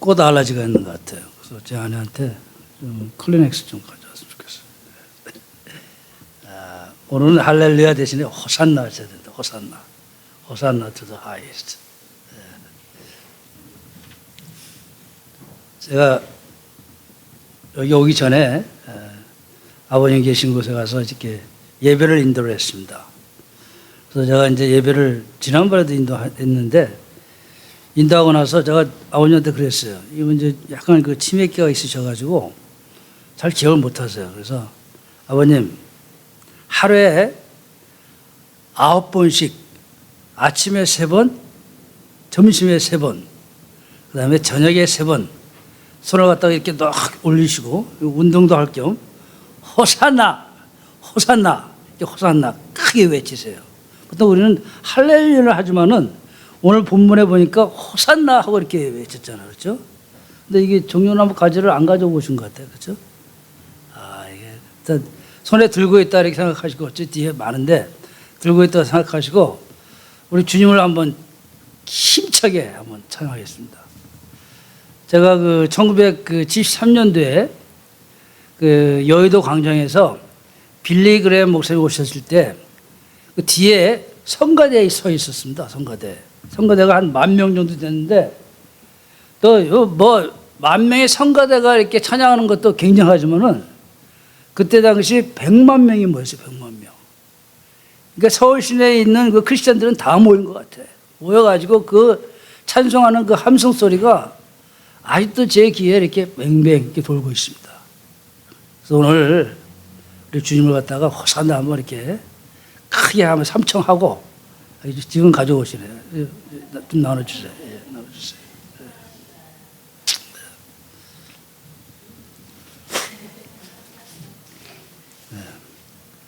꽃 알러지가 있는 것 같아요. 그래서 제 아내한테 좀 클리넥스 좀 가져왔으면 좋겠어요. 오늘은 할렐루야 대신에 호산나 하셔야 된다. 호산나. 호산나 to the highest. 제가 여기 오기 전에 아버님 계신 곳에 가서 이렇게 예배를 인도를 했습니다. 그래서 제가 이제 예배를 지난번에도 인도했는데 인도하고 나서 제가 아버님한테 그랬어요. 이분 이제 약간 그 치매기가 있으셔가지고 잘 기억을 못 하세요. 그래서 아버님 하루에 9번씩 아침에 3번, 점심에 3번, 그 다음에 저녁에 3번 손을 갖다가 이렇게 딱 올리시고 운동도 할 겸 호산나, 호산나, 호산나 크게 외치세요. 보통 우리는 할렐루야를 하지만은 오늘 본문에 보니까 호산나 하고 이렇게 외쳤잖아요. 그렇죠? 근데 이게 종려나무 가지를 안 가져오신 것 같아요. 그렇죠? 이게 일단 손에 들고 있다 이렇게 생각하시고 저 뒤에 많은데 들고 있다고 생각하시고 우리 주님을 한번 힘차게 한번 찬양하겠습니다. 제가 그 1973년도에 그 여의도 광장에서 빌리 그레엄 목사님 오셨을 때 그 뒤에 성가대에 서 있었습니다. 성가대가 한 10,000명 정도 됐는데 또 뭐 10,000명의 성가대가 이렇게 찬양하는 것도 굉장하지만은 그때 당시 100만 명이 모였어요. 100만 명. 그러니까 서울 시내에 있는 그 크리스찬들은 다 모인 것 같아. 모여가지고 그 찬송하는 그 함성 소리가 아직도 제 귀에 이렇게 뱅뱅 이렇게 돌고 있습니다. 그래서 오늘 우리 주님을 갖다가 호산나 한번 이렇게 크게 하면 삼청하고 지금 가져오시네요. 좀 나눠주세요. 나눠주세요.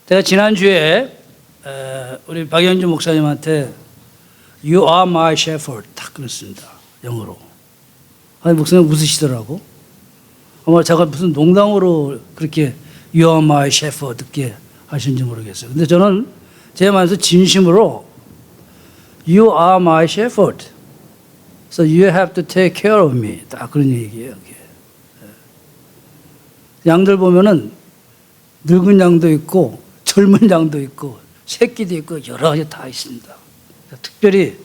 제가 지난주에 우리 박영준 목사님한테 You are my shepherd 딱 그랬습니다. 영어로. 아니 목사님 웃으시더라고. 아마 제가 무슨 농담으로 그렇게 You are my shepherd 듣게 하신지 모르겠어요. 근데 저는 제 마음에서 진심으로 You are my shepherd. So you have to take care of me. 딱 그런 얘기예요. 양들 보면은 늙은 양도 있고 젊은 양도 있고 새끼도 있고 여러 가지 다 있습니다. 특별히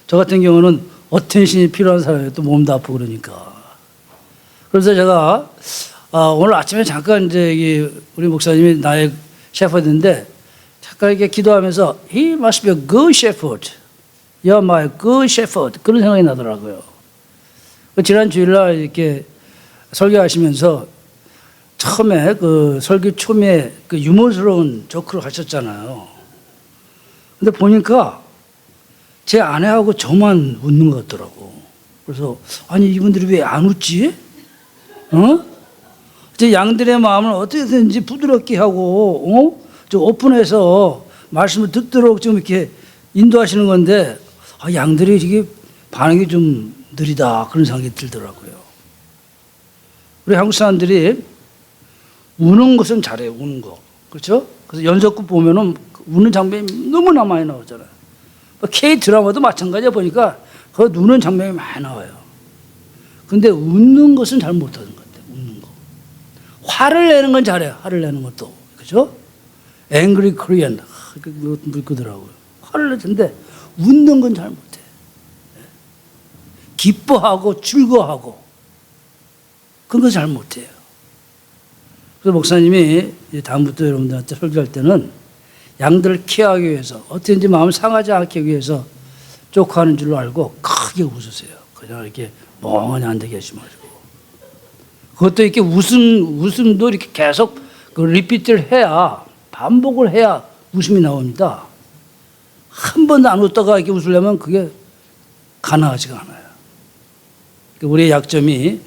저 같은 경우는 어텐션이 필요한 사람이 또 몸도 아프고 그러니까. 그래서 제가 오늘 아침에 잠깐 이제 우리 목사님이 나의 셰퍼드인데 잠깐 이렇게 기도하면서 He must be a good shepherd. You're my good shepherd. 그런 생각이 나더라고요. 지난 주일날 이렇게 설교하시면서 처음에 그 설교 초에 그 유머스러운 조크를 하셨잖아요. 근데 보니까 제 아내하고 저만 웃는 것 같더라고. 그래서 아니 이분들이 왜 안 웃지? 제 양들의 마음을 어떻게든지 부드럽게 하고 좀 오픈해서 말씀을 듣도록 좀 이렇게 인도하시는 건데 양들이 이게 반응이 좀 느리다 그런 생각이 들더라고요. 우리 한국 사람들이 우는 것은 잘해요. 우는 거. 그렇죠? 그래서 연속극 보면은 우는 장면이 너무나 많이 나오잖아요. K 드라마도 마찬가지야. 보니까 그 우는 장면이 많이 나와요. 근데 웃는 것은 잘 못하는 것 같아요. 웃는 거. 화를 내는 건 잘해요. 화를 내는 것도. 그렇죠? Angry Korean. 그러더라고요. 화를 내는데 웃는 건 잘 못해. 기뻐하고 즐거워하고 그런 거 잘 못해요. 그래서 목사님이 다음부터 여러분들한테 설교할 때는 양들을 케어하기 위해서 어떻게든지 마음을 상하지 않게 위해서 쪽하는 줄로 알고 크게 웃으세요. 그냥 이렇게 멍하니 앉아 계시지 마시고. 그것도 이렇게 웃음도 이렇게 계속 그 리피트를 해야 반복을 해야 웃음이 나옵니다. 한 번도 안 웃다가 이렇게 웃으려면 그게 가능하지가 않아요. 우리의 약점이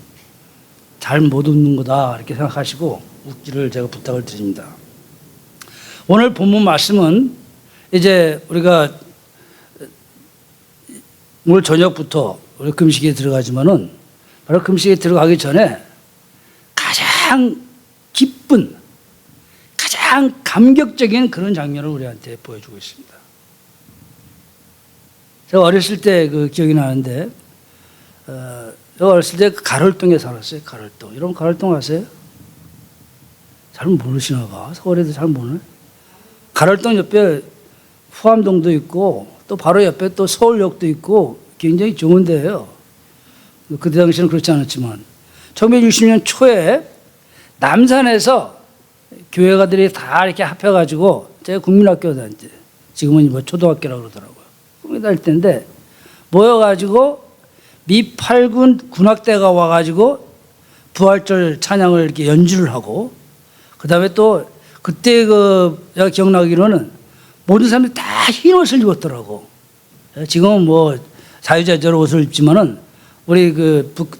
잘 못 웃는 거다 이렇게 생각하시고 웃기를 제가 부탁을 드립니다. 오늘 본문 말씀은 이제 우리가 오늘 저녁부터 우리 금식에 들어가지만은 바로 금식에 들어가기 전에 가장 기쁜 가장 감격적인 그런 장면을 우리한테 보여주고 있습니다. 제가 어렸을 때 그 기억이 나는데 어렸을 때 가rol동에 살았어요. 가rol동. 여러분 가rol동 아세요? 잘 모르시나 봐. 서울에도 잘 모르네. 가rol동 옆에 후암동도 있고 또 바로 옆에 또 서울역도 있고 굉장히 좋은 데예요. 그때 당시에는 그렇지 않았지만 1960년 초에 남산에서 교회가들이 다 이렇게 합해가지고 제가 국민학교 다닐 때 지금은 뭐 초등학교라고 그러더라고요. 국민 다닐 때인데 모여가지고 미8군 군악대가 와가지고 부활절 찬양을 이렇게 연주를 하고 그 다음에 또 그때 제가 기억나기로는 모든 사람들이 다 흰 옷을 입었더라고. 지금은 뭐 자유자재로 옷을 입지만은 우리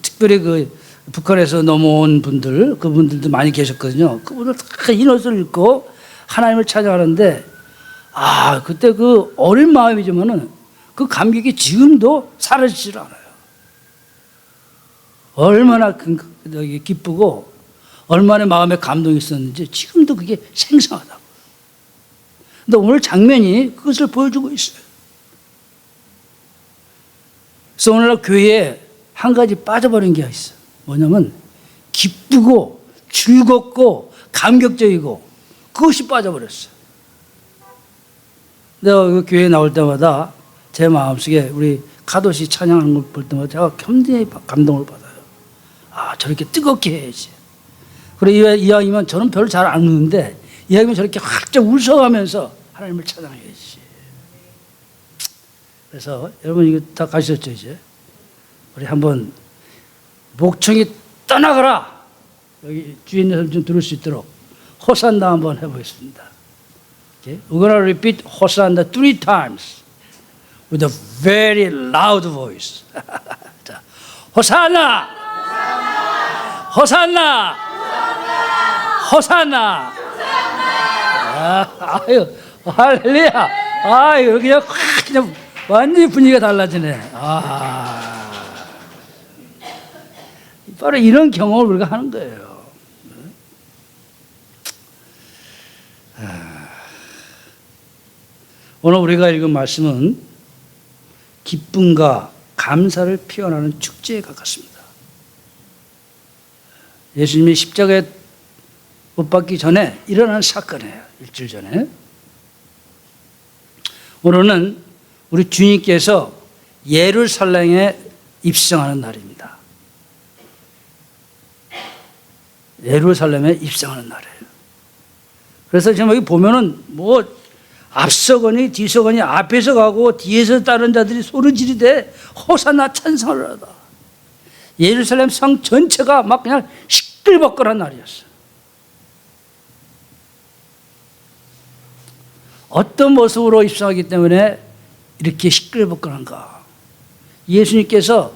특별히 북한에서 넘어온 분들 그분들도 많이 계셨거든요. 그분들 다 흰 옷을 입고 하나님을 찬양하는데 그때 그 어린 마음이지만은 그 감격이 지금도 사라지질 않아요. 얼마나 기쁘고 얼마나 마음에 감동이 있었는지 지금도 그게 생생하다고. 근데 오늘 장면이 그것을 보여주고 있어요. 그래서 오늘날 교회에 한 가지 빠져버린 게 있어요. 뭐냐면 기쁘고 즐겁고 감격적이고 그것이 빠져버렸어요. 내가 그 교회에 나올 때마다 제 마음속에 우리 카도시 찬양하는 걸 볼 때마다 제가 굉장히 감동을 받아요. 저렇게 뜨겁게 해야지. 그리고 이왕이면 저는 별로 잘 안 우는데 이왕이면 저렇게 활짝 웃어가면서 하나님을 찬양해야지. 그래서 여러분 이거 다 가셨죠 이제? 우리 한번 목청이 떠나가라. 여기 주위 있는 사람 좀 들을 수 있도록 호산나 한번 해보겠습니다. Okay? We're going to repeat 호산나 3 times with a very loud voice. 자, 호산나, 호산나, 호산나. 아유, 할렐루야. 아유, 그냥 완전히 분위기가 달라지네. 바로 이런 경험을 우리가 하는 거예요. 오늘 우리가 읽은 말씀은 기쁨과 감사를 표현하는 축제에 가깝습니다. 예수님이 십자가에 못 박기 전에 일어난 사건이에요. 일주일 전에. 오늘은 우리 주님께서 예루살렘에 입성하는 날입니다. 예루살렘에 입성하는 날이에요. 그래서 지금 여기 보면은 뭐 앞서거니 뒤서거니 앞에서 가고 뒤에서 따른 자들이 소리 지르되 호산나 찬송을 하다. 예루살렘 성 전체가 막 그냥 시끌벅걸한 날이었어요. 어떤 모습으로 입성하기 때문에 이렇게 시끌벅걸한가? 예수님께서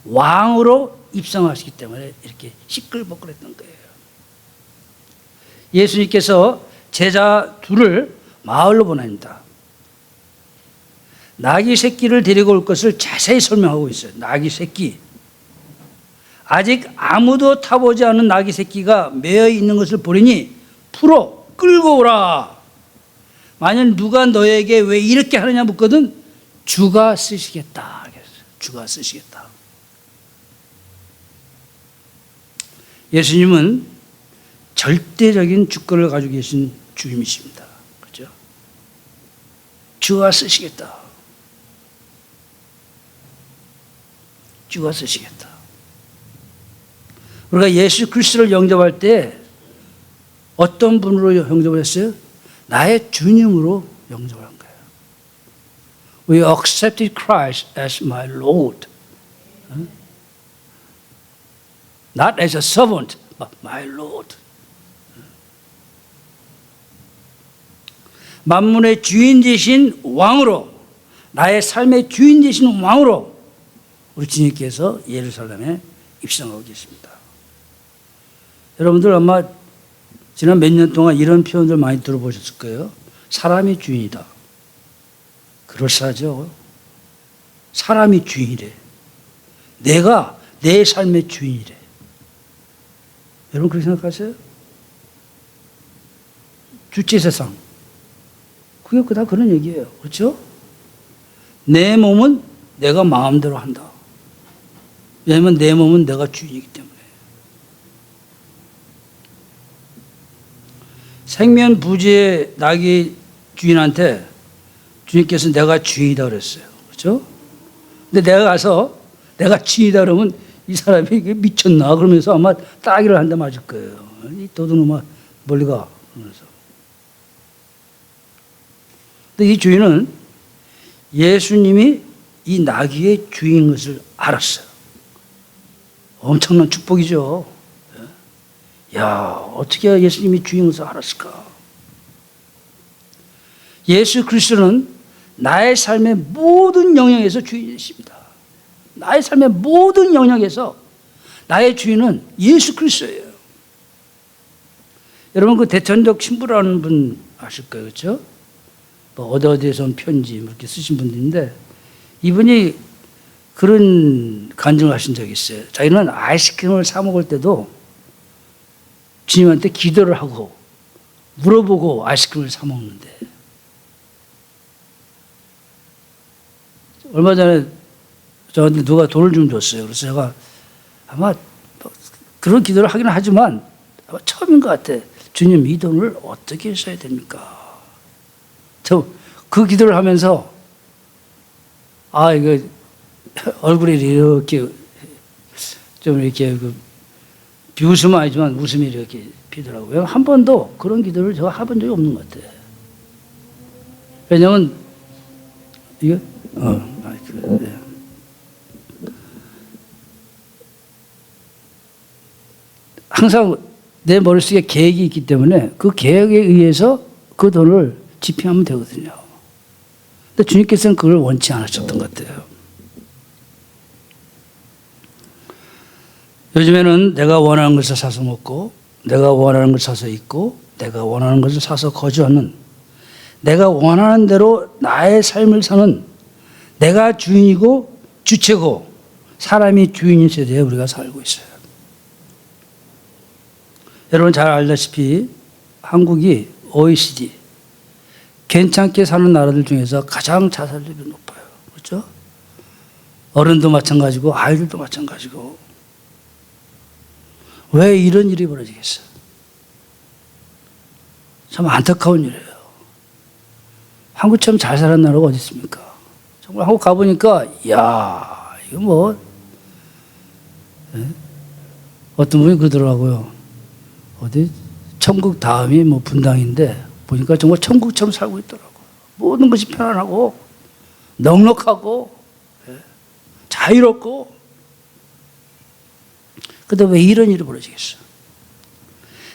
왕으로 입성하시기 때문에 이렇게 시끌벅걸했던 거예요. 예수님께서 제자 둘을 마을로 보냅니다. 나귀 새끼를 데리고 올 것을 자세히 설명하고 있어요. 나귀 새끼. 아직 아무도 타보지 않은 나귀 새끼가 매여 있는 것을 보리니 풀어 끌고 오라. 만약 누가 너에게 왜 이렇게 하느냐 묻거든 주가 쓰시겠다. 주가 쓰시겠다. 예수님은 절대적인 주권을 가지고 계신 주님이십니다. 그렇죠? 주가 쓰시겠다. 주가 쓰시겠다. 우리가 예수 그리스도를 영접할 때 어떤 분으로 영접을 했어요? 나의 주님으로 영접을 한 거예요. We accepted Christ as my Lord. Not as a servant, but my Lord. 만문의 주인 되신 왕으로, 나의 삶의 주인 되신 왕으로 우리 주님께서 예루살렘에 입성하고 계십니다. 여러분들 아마 지난 몇 년 동안 이런 표현들 많이 들어보셨을 거예요. 사람이 주인이다. 그럴싸하죠. 사람이 주인이래. 내가 내 삶의 주인이래. 여러분 그렇게 생각하세요? 주체 세상. 그게 다 그런 얘기예요. 그렇죠? 내 몸은 내가 마음대로 한다. 왜냐하면 내 몸은 내가 주인이기 때문에. 생면부지의 낙이 주인한테 주님께서 내가 주인이다 그랬어요. 그렇죠? 근데 내가 가서 내가 주인이다 그러면 이 사람이 이게 미쳤나 그러면서 아마 따기를 한 대 맞을 거예요. 이 도둑놈아 멀리 가 그러면서. 근데 이 주인은 예수님이 이 나귀의 주인인 것을 알았어요. 엄청난 축복이죠. 야, 어떻게 예수님이 주인인 것을 알았을까? 예수 그리스도는 나의 삶의 모든 영역에서 주인이십니다. 나의 삶의 모든 영역에서 나의 주인은 예수 그리스도예요. 여러분 그 대천적 신부라는 분 아실 거예요, 그렇죠? 뭐 어디에서 온 편지 이렇게 쓰신 분들인데 이분이 그런 간증을 하신 적이 있어요. 자기는 아이스크림을 사 먹을 때도 주님한테 기도를 하고 물어보고 아이스크림을 사 먹는데 얼마 전에 저한테 누가 돈을 좀 줬어요. 그래서 제가 아마 그런 기도를 하기는 하지만 아마 처음인 것 같아. 주님 이 돈을 어떻게 써야 됩니까? 저 그 기도를 하면서 이거 얼굴이 이렇게 좀 이렇게 비웃음은 아니지만 웃음이 이렇게 피더라고요. 한 번도 그런 기도를 제가 해본 적이 없는 것 같아요. 왜냐면 이거 항상 내 머릿속에 계획이 있기 때문에 그 계획에 의해서 그 돈을 집행하면 되거든요. 근데 주님께서는 그걸 원치 않으셨던 것 같아요. 요즘에는 내가 원하는 것을 사서 먹고 내가 원하는 것을 사서 입고 내가 원하는 것을 사서 거주하는 내가 원하는 대로 나의 삶을 사는 내가 주인이고 주체고 사람이 주인인 세대에 우리가 살고 있어요. 여러분 잘 알다시피 한국이 OECD 괜찮게 사는 나라들 중에서 가장 자살률이 높아요. 그렇죠? 어른도 마찬가지고 아이들도 마찬가지고. 왜 이런 일이 벌어지겠어요? 참 안타까운 일이에요. 한국처럼 잘 사는 나라가 어디 있습니까? 정말 한국 가보니까 이야 이거 뭐 어떤 분이 그러더라고요. 어디 천국 다음이 뭐 분당인데 보니까 정말 천국처럼 살고 있더라고요. 모든 것이 편안하고 넉넉하고 자유롭고. 그런데 왜 이런 일이 벌어지겠어?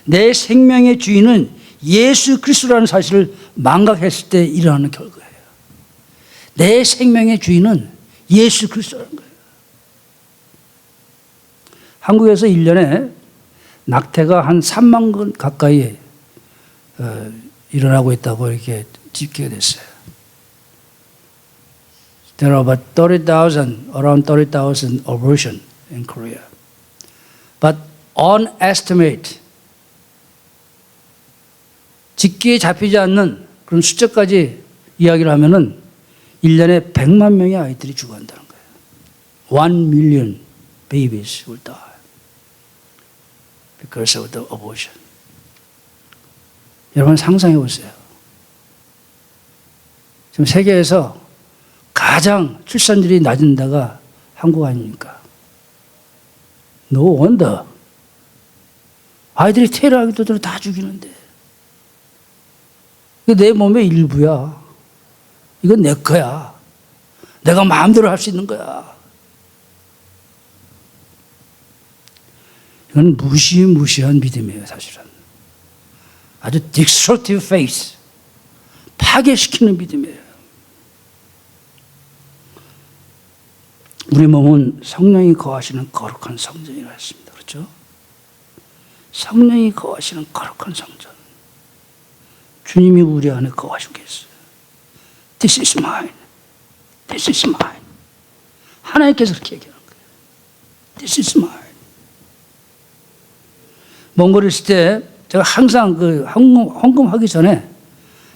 내 생명의 주인은 예수 그리스도라는 사실을 망각했을 때 일어나는 결과예요. 내 생명의 주인은 예수 그리스도라는 거예요. 한국에서 1년에 낙태가 한 3만 건 가까이 일어나고 있다고 이렇게 집계가 됐어요. There are about 30,000, around 30,000 abortion in Korea. But on estimate, 집계에 잡히지 않는 그런 숫자까지 이야기를 하면은 1년에 100만 명의 아이들이 죽어간다는 거예요. 1 million babies will die because of the abortion. 여러분 상상해 보세요. 지금 세계에서 가장 출산율이 낮은 데가 한국 아닙니까? No wonder. 아이들이 태어나기도 전에 다 죽이는데. 내 몸의 일부야. 이건 내 거야. 내가 마음대로 할 수 있는 거야. 이건 무시무시한 믿음이에요, 사실은. 아주 destructive faith. 파괴시키는 믿음이에요. 우리 몸은 성령이 거하시는 거룩한 성전이라 했습니다. 그렇죠? 성령이 거하시는 거룩한 성전. 주님이 우리 안에 거하시고 계세요. This is mine. This is mine. 하나님께서 그렇게 얘기하는 거예요. This is mine. 몽골에 있을 때 제가 항상 그 헌금하기 전에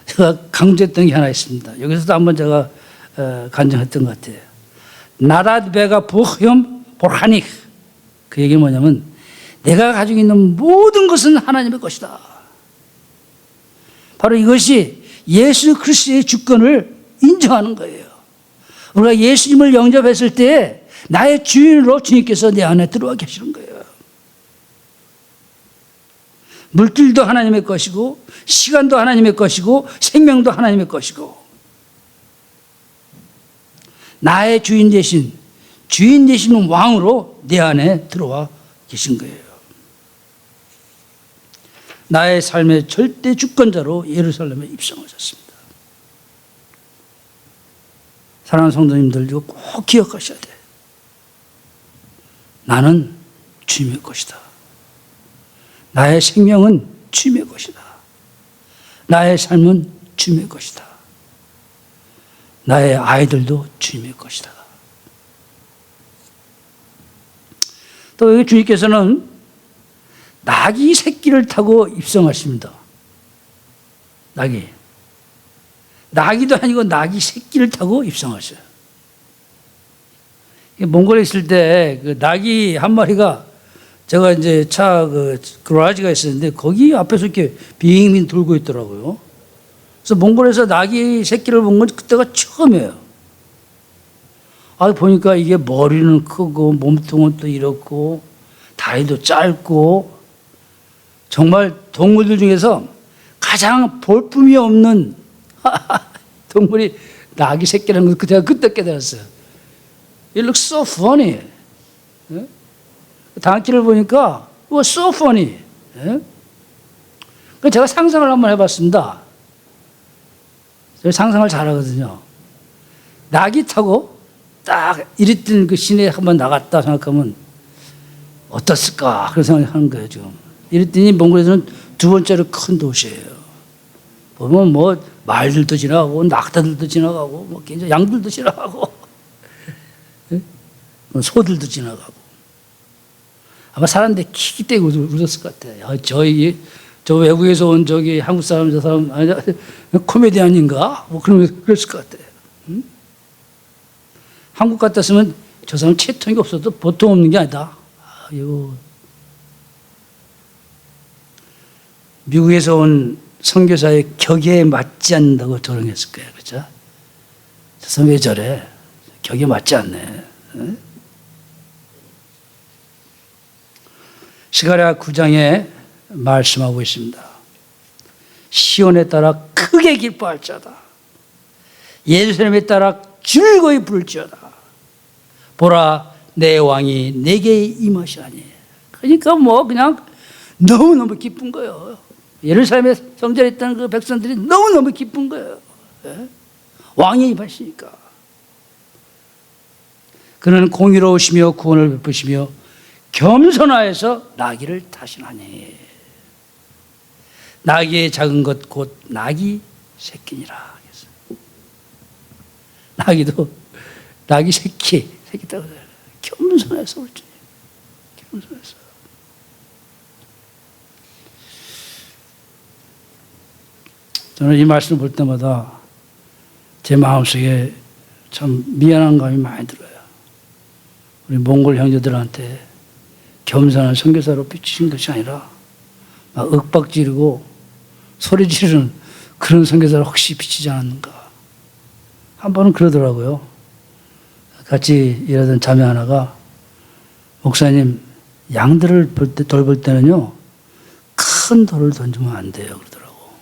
제가 강조했던 게 하나 있습니다. 여기서도 한번 제가 간증했던 것 같아요. 나랏 베가 부흠 보르하닉. 그 얘기는 뭐냐면 내가 가지고 있는 모든 것은 하나님의 것이다. 바로 이것이 예수 그리스도의 주권을 인정하는 거예요. 우리가 예수님을 영접했을 때 나의 주인으로 주님께서 내 안에 들어와 계시는 거예요. 물질도 하나님의 것이고 시간도 하나님의 것이고 생명도 하나님의 것이고 나의 주인 되신 왕으로 내 안에 들어와 계신 거예요. 나의 삶의 절대 주권자로 예루살렘에 입성하셨습니다. 사랑하는 성도님들, 이거 꼭 기억하셔야 돼. 나는 주님의 것이다. 나의 생명은 주님의 것이다. 나의 삶은 주님의 것이다. 나의 아이들도 주님의 것이다. 또 여기 주님께서는 나귀 새끼를 타고 입성하십니다. 나귀도 아니고 나귀 새끼를 타고 입성하셔요. 몽골에 있을 때 그 나귀 한 마리가 제가 이제 그라지가 있었는데 거기 앞에서 이렇게 빙빙 돌고 있더라고요. 그래서 몽골에서 나귀 새끼를 본 건 그때가 처음이에요. 보니까 이게 머리는 크고 몸통은 또 이렇고 다리도 짧고 정말 동물들 중에서 가장 볼품이 없는 동물이 나귀 새끼라는 걸 제가 그때 깨달았어요. It looks so funny. 당기를 보니까 it was so funny. 제가 상상을 한번 해봤습니다. 제가 상상을 잘하거든요. 나귀 타고 딱 이리 뜬 그 시내에 한번 나갔다 생각하면 어떻을까 그런 생각을 하는 거예요. 지금 이리 뜬이 몽골에서는 두 번째로 큰 도시예요. 보면 뭐 말들도 지나가고 낙타들도 지나가고 뭐 양들도 지나가고 소들도 지나가고 아마 사람들이 키키 떼고 웃었을 것 같아요. 저 외국에서 온 저기 한국 사람 저 사람 아니 코미디언인가 뭐 그랬을 것 같아요. 한국 같았으면 저 사람 채통이 없어도 보통 없는 게 아니다. 미국에서 온 선교사의 격에 맞지 않는다고 조롱했을 거예요. 그렇죠? 저 사람 왜 저래? 격에 맞지 않네. 스가랴 9장에 말씀하고 있습니다. 시온에 따라 크게 기뻐할지어다. 예루살렘에 따라 즐거이 부를지어다. 보라 내 왕이 내게 임하시라니. 그러니까 뭐 그냥 너무너무 기쁜 거예요. 예루살렘에 성전에 있던 그 백성들이 너무너무 기쁜 거예요. 왕이 임하시니까. 그는 공의로우시며 구원을 베푸시며 겸손하여서 나귀를 타시나니. 나귀의 작은 것 곧 나귀 새끼니라. 나귀 새끼 따고 겸손해서 그렇지. 겸손해서. 저는 이 말씀을 볼 때마다 제 마음속에 참 미안한 감이 많이 들어요. 우리 몽골 형제들한테 겸손한 선교사로 비추신 것이 아니라 막 윽박지르고 소리 지르는 그런 선교사를 혹시 비치지 않았는가. 한 번은 그러더라고요. 같이 일하던 자매 하나가 목사님 양들을 돌볼 때는요 큰 돌을 던지면 안 돼요 그러더라고.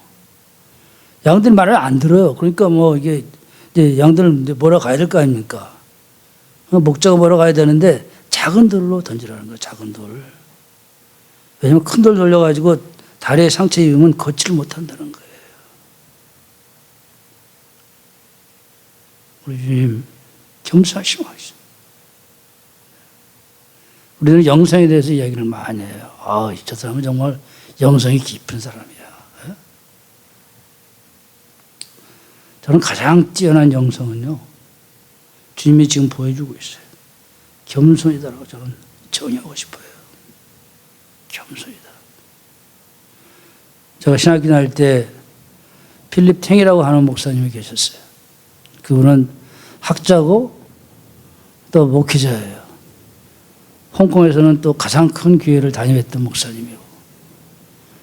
양들이 말을 안 들어요. 그러니까 뭐 이게 이제 양들은 이제 몰아 가야 될 거 아닙니까? 목자가 몰아 가야 되는데 작은 돌로 던지라는 거예요. 작은 돌. 왜냐면 큰 돌 돌려가지고 다리에 상처 입으면 걷지를 못한다는 거예요. 우리 주님 겸손하시고 하시죠. 우리는 영성에 대해서 이야기를 많이 해요. 저 사람은 정말 영성이 깊은 사람이야. 저는 가장 뛰어난 영성은요, 주님이 지금 보여주고 있어요. 겸손이다라고 저는 정의하고 싶어요. 겸손이다. 제가 신학교 다닐 때 필립 탱이라고 하는 목사님이 계셨어요. 그분은 학자고 또 목회자예요. 홍콩에서는 또 가장 큰 교회를 담임했던 목사님이고,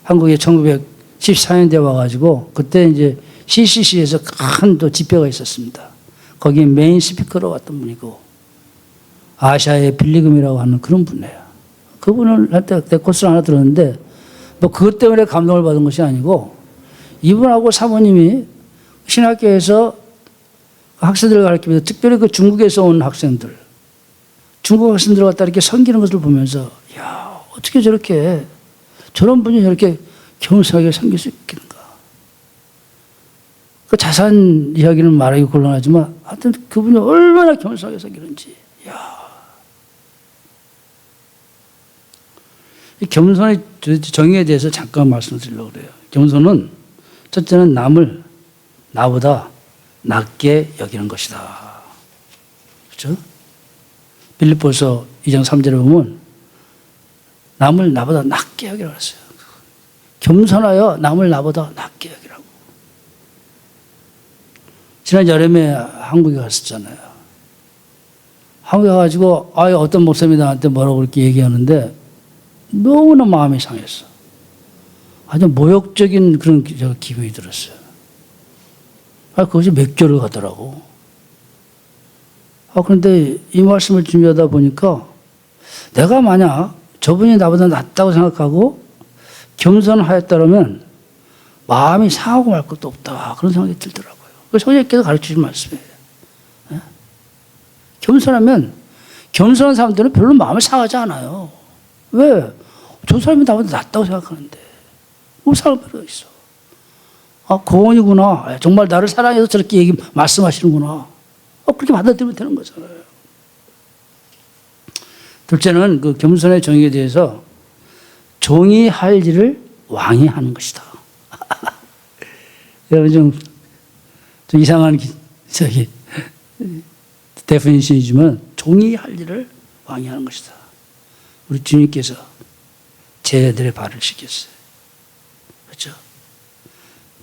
한국에 1914년대 와가지고 그때 이제 CCC에서 큰 또 집회가 있었습니다. 거기에 메인 스피커로 왔던 분이고, 아시아의 빌리금이라고 하는 그런 분이에요. 그분을 한때 내 코스를 하나 들었는데, 뭐 그것 때문에 감동을 받은 것이 아니고, 이분하고 사모님이 신학교에서 학생들을 가르치면서, 특별히 그 중국에서 온 학생들, 중국 학생들 갖다 이렇게 섬기는 것을 보면서, 야, 어떻게 저렇게, 저런 분이 저렇게 겸손하게 섬길 수 있겠는가. 그 자세한 이야기는 말하기 곤란하지만, 하여튼 그분이 얼마나 겸손하게 섬기는지, 야. 이 겸손의 정의에 대해서 잠깐 말씀드리려고 그래요. 겸손은 첫째는 남을 나보다 낮게 여기는 것이다. 그렇죠? 빌립보서 2장 3절에 보면 남을 나보다 낮게 여기라고 했어요. 겸손하여 남을 나보다 낮게 여기라고. 지난 여름에 한국에 갔었잖아요. 한국에 가가지고 어떤 목사님이 나한테 뭐라고 그렇게 얘기하는데 너무나 마음이 상했어. 아주 모욕적인 그런 기분이 들었어요. 그것이 몇 개월 가더라고. 그런데 이 말씀을 준비하다 보니까 내가 만약 저분이 나보다 낫다고 생각하고 겸손하였다면 마음이 상하고 말 것도 없다. 그런 생각이 들더라고요. 그 성령께서 가르치신 말씀이에요. 네? 겸손한 사람들은 별로 마음이 상하지 않아요. 왜? 저 사람이 나보다 낫다고 생각하는데. 뭐 상할 필요가 있어. 고원이구나. 정말 나를 사랑해서 저렇게 말씀하시는구나. 그렇게 받아들이면 되는 거잖아요. 둘째는 그 겸손의 정의에 대해서 종이 할 일을 왕이 하는 것이다. 여러분 좀 이상한 데피니션이지만 종이 할 일을 왕이 하는 것이다. 우리 주님께서 제자들의 발을 씻겼어요. 그렇죠?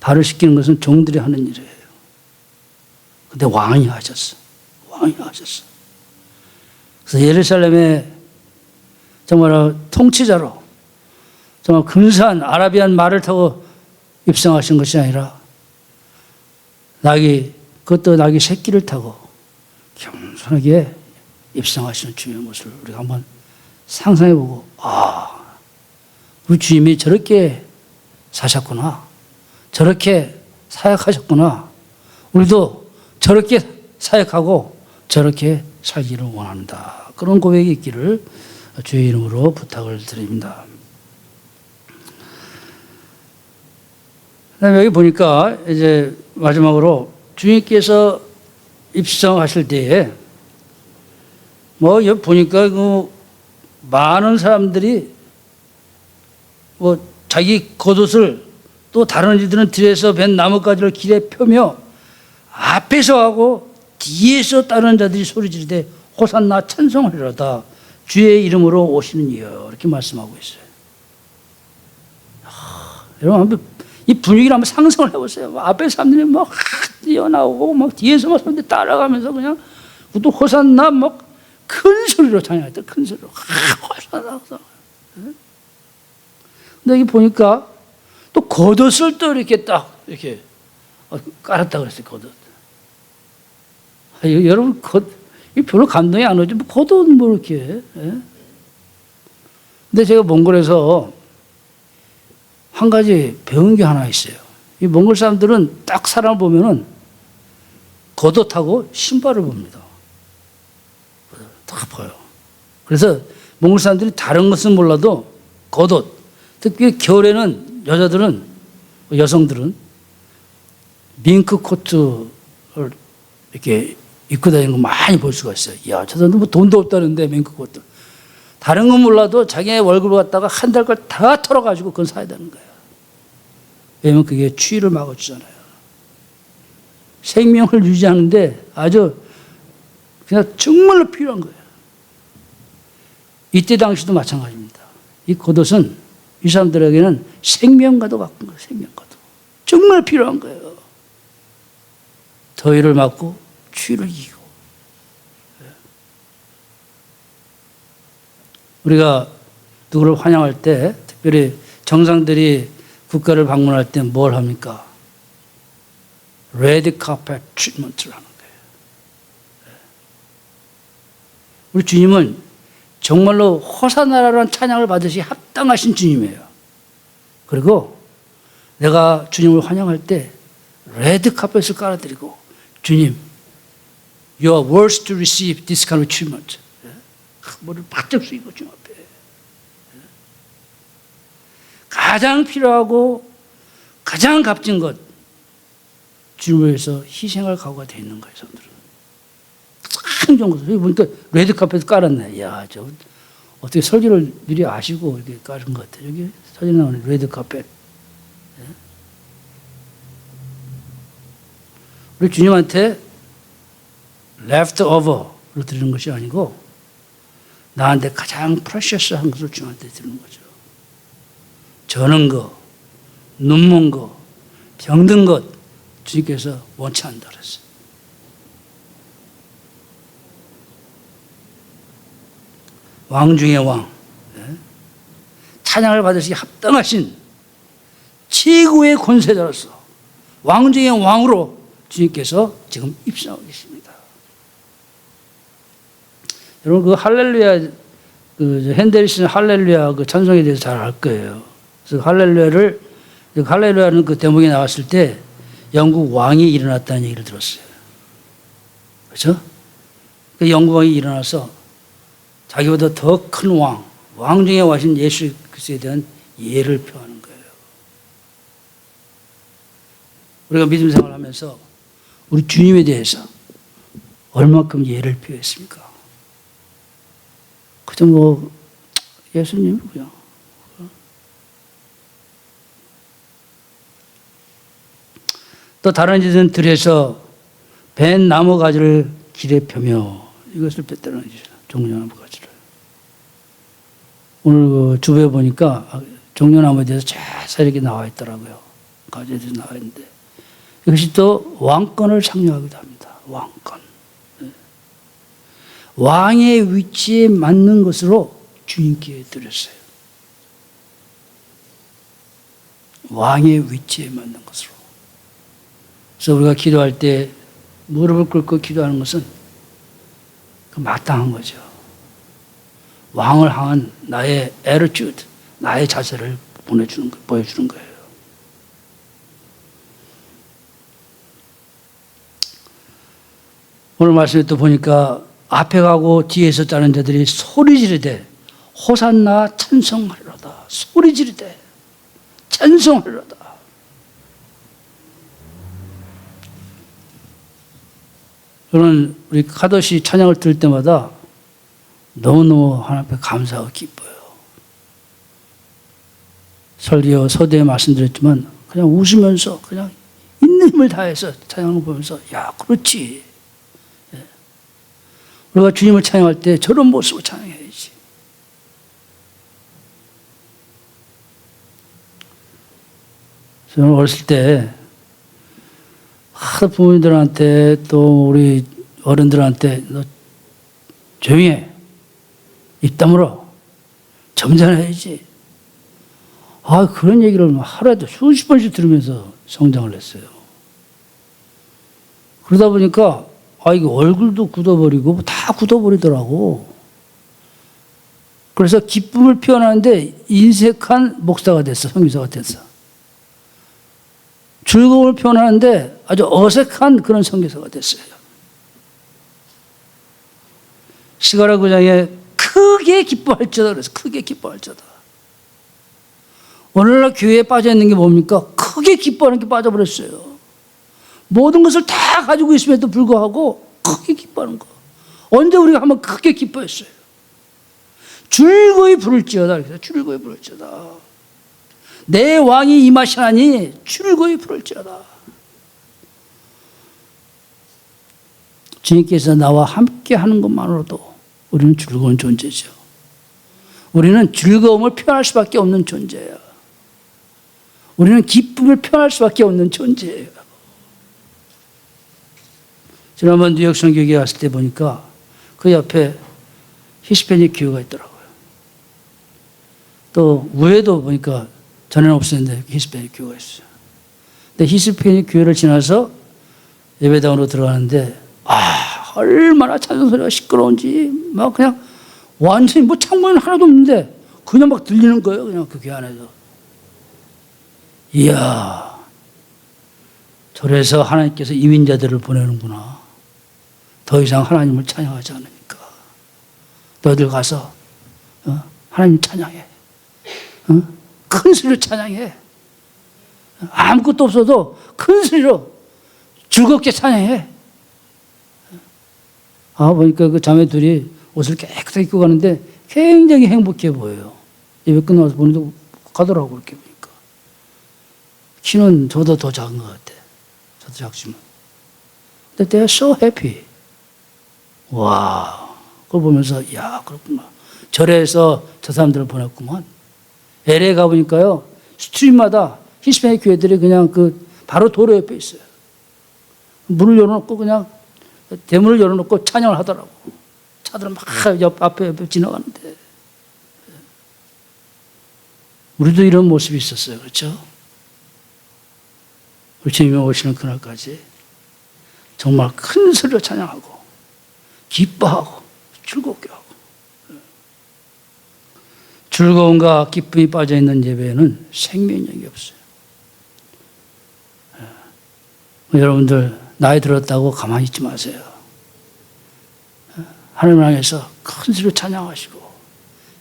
발을 씻기는 것은 종들이 하는 일이에요. 근데 왕이 하셨어. 왕이 하셨어. 그래서 예루살렘에 정말 통치자로 정말 근사한 아라비안 말을 타고 입성하신 것이 아니라 그것도 낙이 새끼를 타고 겸손하게 입성하시는 주님의 모습을 우리가 한번 상상해보고, 우리 주님이 저렇게 사셨구나. 저렇게 사역하셨구나. 우리도 저렇게 사역하고 저렇게 살기를 원한다. 그런 고백이 있기를 주의 이름으로 부탁을 드립니다. 그다음에 여기 보니까 이제 마지막으로 주님께서 입성하실 때에 여기 보니까 많은 사람들이 자기 겉옷을 또 다른 이들은 뒤에서 벤 나뭇가지를 길에 펴며 앞에서 하고 뒤에서 따르는 자들이 소리 지르되 호산나 찬송하리로다 주의 이름으로 오시는 이여 이렇게 말씀하고 있어요. 여러분 한번 이 분위기를 한번 상상을 해보세요. 앞에 사람들이 막 뛰어나오고 막 뒤에서 막 사람들이 따라가면서 그냥 또 호산나 막 큰 소리로 찬양했다. 큰 소리로 호산나. 근데 여기 보니까 또 겉옷을 또 이렇게 딱 이렇게 깔았다 그랬어요. 겉옷. 여러분 별로 감동이 안 오죠. 겉옷 뭐 이렇게. 근데 제가 몽골에서 한 가지 배운 게 하나 있어요. 이 몽골 사람들은 딱 사람을 보면은 겉옷하고 신발을 봅니다. 다 보여. 그래서 몽골 사람들이 다른 것은 몰라도 겉옷, 특히 겨울에는 여성들은 밍크 코트를 이렇게 입고 다니는 거 많이 볼 수가 있어요. 야, 저 사람들 돈도 없다는데 밍크 코트. 다른 건 몰라도 자기의 월급을 갖다가 한 달 걸 다 털어가지고 그건 사야 되는 거예요. 왜냐면 그게 추위를 막아주잖아요. 생명을 유지하는데 아주 그냥 정말로 필요한 거예요. 이때 당시도 마찬가지입니다. 이 겉옷은 이 사람들에게는 생명과도 같은 거예요. 생명과도. 정말 필요한 거예요. 더위를 막고 추위를 이기고. 우리가 누구를 환영할 때, 특별히 정상들이 국가를 방문할 때 뭘 합니까? 레드 카펫 트리트먼트를 하는 거예요. 우리 주님은 정말로 호사나라라는 찬양을 받으시 합당하신 주님이에요. 그리고 내가 주님을 환영할 때 레드 카펫을 깔아드리고, 주님, you are worthy to receive this kind of treatment. 머리를 바짝 숙이고 주님 앞에. 가장 필요하고 가장 값진 것, 주님을 위해서 희생할 각오가 되어 있는 거예요, 사람들은. 참 좋은 거죠. 여기 보니까 레드 카펫 깔았네. 야, 저 어떻게 설교를 미리 아시고 이렇게 깔은 것 같아요. 여기 사진 나오는 레드 카펫. 우리 주님한테 leftover를 드리는 것이 아니고 나한테 가장 프레셔스한 것을 주님한테 드리는 거죠. 저는 거, 눈먼 거, 병든 것 주님께서 원치 않는다 그랬어요. 왕 중의 왕, 찬양을 받으시기 합당하신 최고의 권세자로서 왕 중의 왕으로 주님께서 지금 입성하고 계십니다. 여러분 그 할렐루야, 그 핸델슨 할렐루야 그 찬송에 대해서 잘 알 거예요. 그래서 할렐루야는 그 대목이 나왔을 때 영국 왕이 일어났다는 얘기를 들었어요. 그렇죠? 그 영국 왕이 일어나서 자기보다 더 큰 왕 중에 와신 예수 그리스도에 대한 예를 표하는 거예요. 우리가 믿음 생활을 하면서 우리 주님에 대해서 얼마큼 예를 표했습니까? 그저 뭐 예수님이고요. 또 다른 이들은 들에서 벤 나무 가지를 길에 펴며 이것을 뺐다는 거죠. 종려나무 가지를. 오늘 그 주부에 보니까 종려나무에 대해서 자세히 이렇게 나와 있더라고요. 가지에 대해서 나와 있는데 이것이 또 왕권을 상징하기도 합니다. 왕권. 왕의 위치에 맞는 것으로 주님께 드렸어요. 왕의 위치에 맞는 것으로. 그래서 우리가 기도할 때 무릎을 꿇고 기도하는 것은 그 마땅한 거죠. 왕을 향한 나의 attitude, 나의 자세를 보여주는 거예요. 오늘 말씀에 또 보니까 앞에 가고 뒤에서 자는 자들이 소리 지르되 호산나 찬송하리로다. 소리 지르되 찬송하리로다. 저는 우리 카도시 찬양을 들을 때마다 너무너무 하나님 앞에 감사하고 기뻐요. 설교 서두에 말씀드렸지만 그냥 웃으면서 그냥 있는 힘을 다해서 찬양을 보면서 야 그렇지. 우리가 주님을 찬양할 때 저런 모습으로 찬양해야지. 저는 어렸을 때 하도 부모님들한테 또 우리 어른들한테 너 조용히 해. 입 다물어. 점잖아야지. 그런 얘기를 하루에도 수십 번씩 들으면서 성장을 했어요. 그러다 보니까 이거 얼굴도 굳어버리고 다 굳어버리더라고. 그래서 기쁨을 표현하는데 인색한 목사가 됐어. 선교사가 됐어. 즐거움을 표현하는데 아주 어색한 그런 선교사가 됐어요. 스가랴 9장에 크게 기뻐할지어다 그래서 크게 기뻐할지어다. 오늘날 교회에 빠져있는 게 뭡니까? 크게 기뻐하는 게 빠져버렸어요. 모든 것을 다 가지고 있음에도 불구하고 크게 기뻐하는 거. 언제 우리가 한번 크게 기뻐했어요? 즐거이 부를지어다. 그래서 즐거이 부를지어다. 내 왕이 임하시나니 즐거이 부를지어다. 주님께서 나와 함께 하는 것만으로도 우리는 즐거운 존재죠. 우리는 즐거움을 표현할 수밖에 없는 존재예요. 우리는 기쁨을 표현할 수밖에 없는 존재예요. 지난번 뉴욕 선교회에 갔을 때 보니까 그 옆에 히스패닉 교회가 있더라고요. 또 우회도 보니까 전에는 없었는데 히스패닉 교회가 있어요. 근데 히스패닉 교회를 지나서 예배당으로 들어가는데 얼마나 찬송 소리가 시끄러운지 막 그냥 완전히 뭐 창문은 하나도 없는데 그냥 막 들리는 거예요. 그냥 그 교회 안에서. 이야, 저래서 하나님께서 이민자들을 보내는구나. 더 이상 하나님을 찬양하지 않으니까. 너희들 가서 하나님 찬양해. 큰 소리로 찬양해. 아무것도 없어도 큰 소리로 즐겁게 찬양해. 보니까 그 자매 둘이 옷을 깨끗하게 입고 가는데 굉장히 행복해 보여요. 예배 끝나서 보는데 가더라고, 이렇게 보니까. 키는 저보다 더 작은 것 같아. 저도 작지만. 근데 they are so happy. 와, 그걸 보면서, 야, 그렇구나. 절에서 저 사람들을 보냈구만. LA 가보니까요, 스트리트마다 히스패닉 교회들이 그냥 바로 도로 옆에 있어요. 문을 열어놓고 그냥 대문을 열어놓고 찬양을 하더라고. 차들은 막 앞에 지나가는데. 우리도 이런 모습이 있었어요. 그렇죠? 우리 주님이 오시는 그날까지 정말 큰 소리로 찬양하고 기뻐하고 즐겁게 하고. 즐거움과 기쁨이 빠져있는 예배에는 생명력이 없어요. 여러분들 나이 들었다고 가만히 있지 마세요. 하나님을 향해서 큰 소리로 찬양하시고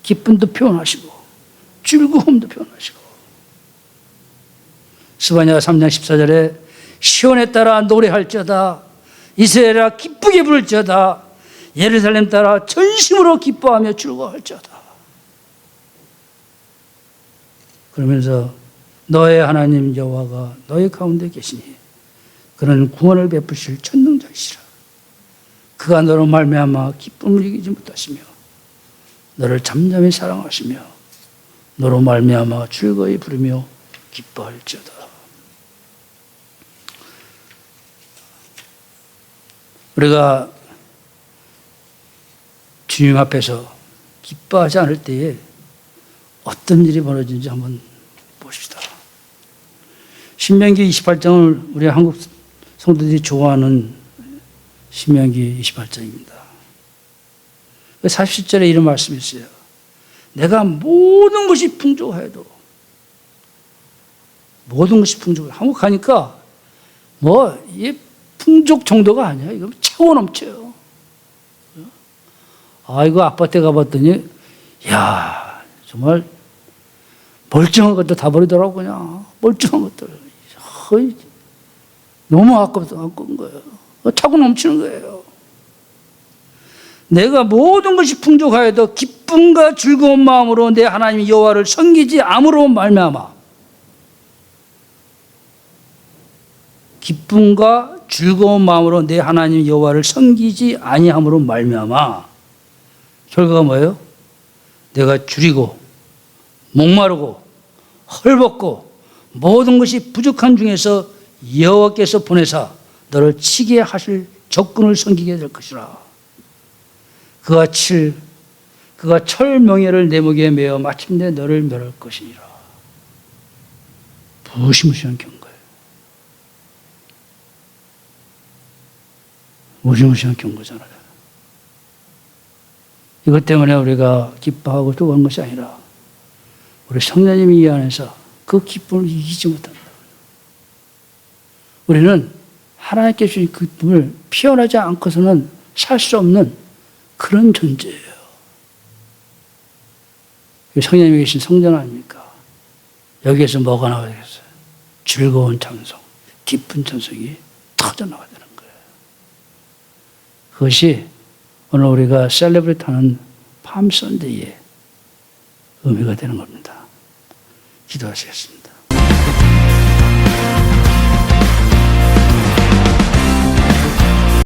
기쁨도 표현하시고 즐거움도 표현하시고. 스바냐 3장 14절에 시온에 따라 노래할지어다, 이스라엘아 기쁘게 부를지어다, 예루살렘 따라 전심으로 기뻐하며 즐거워할지어다. 그러면서 너의 하나님 여호와가 너의 가운데 계시니 그는 구원을 베푸실 전능자이시라. 그가 너로 말미암아 기쁨을 이기지 못하시며 너를 잠잠히 사랑하시며 너로 말미암아 즐거이 부르며 기뻐할지어다. 우리가 주님 앞에서 기뻐하지 않을 때에 어떤 일이 벌어지는지 한번 보십시다. 신명기 28장을 우리 한국 성도들이 좋아하는 신명기 28장입니다. 40절에 이런 말씀이 있어요. 내가 모든 것이 풍족하여도, 모든 것이 풍족해. 한국 가니까 이 풍족 정도가 아니야. 이거 차고 넘쳐요. 이거 아파트에 가봤더니 야, 정말 멀쩡한 것들 다 버리더라고. 그냥 멀쩡한 것들. 너무 아까운 거예요. 차고 넘치는 거예요. 내가 모든 것이 풍족하여도 기쁨과 즐거운 마음으로 내 하나님 여호와를 섬기지 않음으로 말미암아. 기쁨과 즐거운 마음으로 내 하나님 여호와를 섬기지 아니함으로 말미암아. 결과가 뭐예요? 내가 줄이고 목마르고 헐벗고 모든 것이 부족한 중에서 여호와께서 보내사 너를 치게 하실 적군을 섬기게 될 것이라. 그가 철 명예를 내 목에 메어 마침내 너를 멸할 것이니라. 무시무시한 경고예요. 무시무시한 경고잖아요. 이것 때문에 우리가 기뻐하고 두고한 것이 아니라 우리 성령님이 이 안에서 그 기쁨을 이기지 못한다. 우리는 하나님께 주신 그 기쁨을 피어나지 않고서는 살 수 없는 그런 존재예요. 성령님이 계신 성전 아닙니까? 여기에서 뭐가 나와야 되겠어요? 즐거운 찬송, 기쁜 찬송이 터져나가야 되는 거예요. 그것이 오늘 우리가 셀레브레이트하는 팜 선데이의 의미가 되는 겁니다. 기도하시겠습니다.